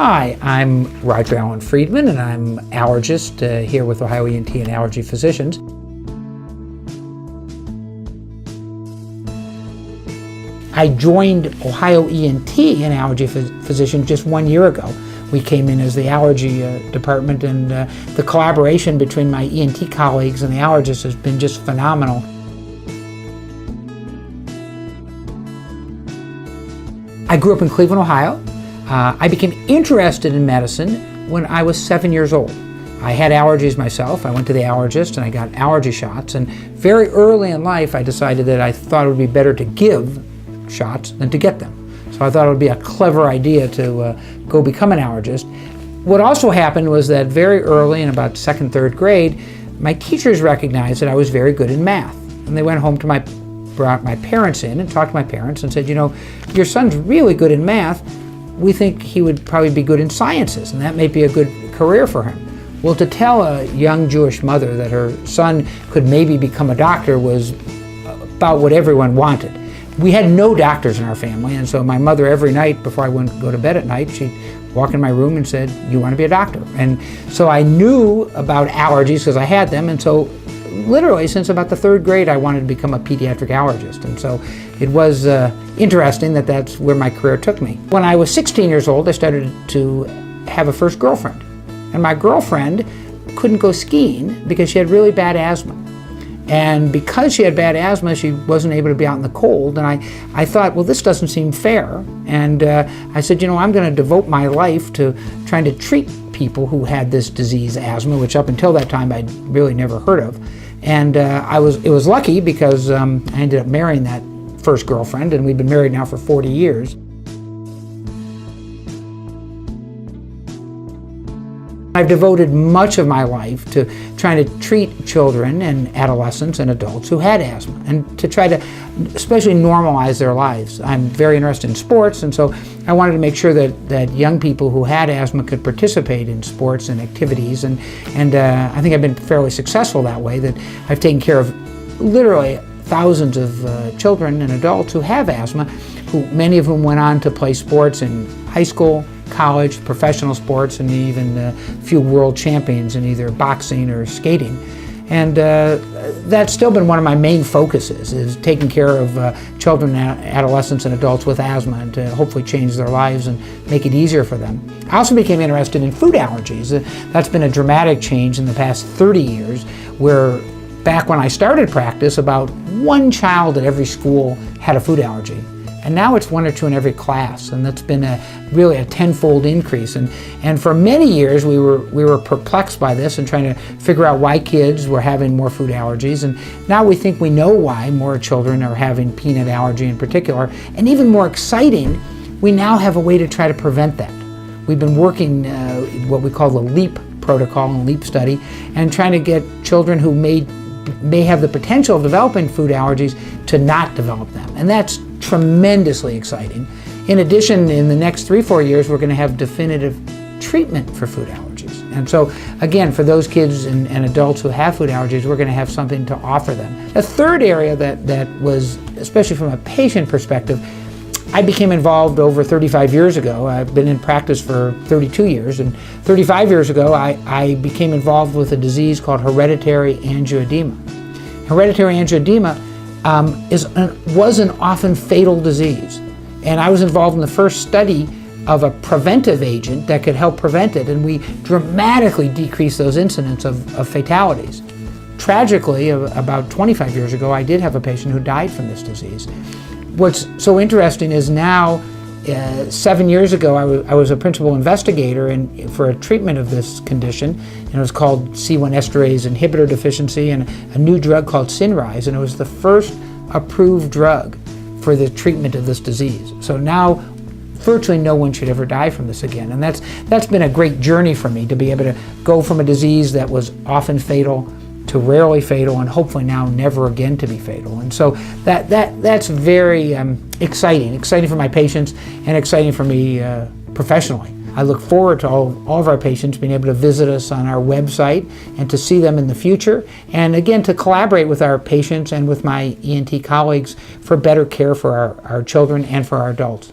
Hi, I'm Roger Allen Friedman, and I'm allergist here with Ohio ENT and Allergy Physicians. I joined Ohio ENT and Allergy Physicians just 1 year ago. We came in as the allergy department, and the collaboration between my ENT colleagues and the allergists has been just phenomenal. I grew up in Cleveland, Ohio. I became interested in medicine when I was 7 years old. I had allergies myself. I went to the allergist and I got allergy shots, and very early in life I decided that I thought it would be better to give shots than to get them. So I thought it would be a clever idea to go become an allergist. What also happened was that very early in about second, third grade, my teachers recognized that I was very good in math, and they went home to brought my parents in and talked to my parents and said, you know, your son's really good in math. We think he would probably be good in sciences, and that may be a good career for him. Well, to tell a young Jewish mother that her son could maybe become a doctor was about what everyone wanted. We had no doctors in our family, and so my mother every night before I went to go to bed at night, she'd walk in my room and said, you want to be a doctor? And so I knew about allergies because I had them, and so literally since about the third grade I wanted to become a pediatric allergist, and so it was interesting that that's where my career took me. When I was 16 years old, I started to have a first girlfriend, and my girlfriend couldn't go skiing because she had really bad asthma. And because she had bad asthma, she wasn't able to be out in the cold, and I thought, well, this doesn't seem fair. And I said, you know, I'm going to devote my life to trying to treat people who had this disease, asthma, which up until that time I'd really never heard of. And it was lucky because I ended up marrying that first girlfriend, and we've been married now for 40 years. I've devoted much of my life to trying to treat children and adolescents and adults who had asthma, and to try to especially normalize their lives. I'm very interested in sports, and so I wanted to make sure that young people who had asthma could participate in sports and activities, and I think I've been fairly successful that way, that I've taken care of literally thousands of children and adults who have asthma, many of whom went on to play sports in high school, college, professional sports, and even a few world champions in either boxing or skating. And that's still been one of my main focuses, is taking care of children, adolescents, and adults with asthma, and to hopefully change their lives and make it easier for them. I also became interested in food allergies. That's been a dramatic change in the past 30 years, where back when I started practice, about one child at every school had a food allergy. And now it's one or two in every class, and that's been really a tenfold increase. And for many years we were perplexed by this and trying to figure out why kids were having more food allergies. And now we think we know why more children are having peanut allergy in particular. And even more exciting, we now have a way to try to prevent that. We've been working what we call the LEAP protocol and LEAP study, and trying to get children who may have the potential of developing food allergies to not develop them. And that's tremendously exciting. In addition, in the next 3-4 years, we're going to have definitive treatment for food allergies. And so, again, for those kids and adults who have food allergies, we're going to have something to offer them. A third area that was, especially from a patient perspective, I became involved over 35 years ago. I've been in practice for 32 years, and 35 years ago I became involved with a disease called hereditary angioedema. Hereditary angioedema was an often fatal disease, and I was involved in the first study of a preventive agent that could help prevent it, and we dramatically decreased those incidents of fatalities. Tragically, about 25 years ago, I did have a patient who died from this disease. What's so interesting is now, 7 years ago, I was a principal investigator for a treatment of this condition, and it was called C1 esterase inhibitor deficiency, and a new drug called Cinryze, and it was the first approved drug for the treatment of this disease. So now virtually no one should ever die from this again, and that's been a great journey for me, to be able to go from a disease that was often fatal to rarely fatal, and hopefully now never again to be fatal. And so that's very exciting for my patients, and exciting for me professionally. I look forward to all of our patients being able to visit us on our website and to see them in the future, and again to collaborate with our patients and with my ENT colleagues for better care for our children and for our adults.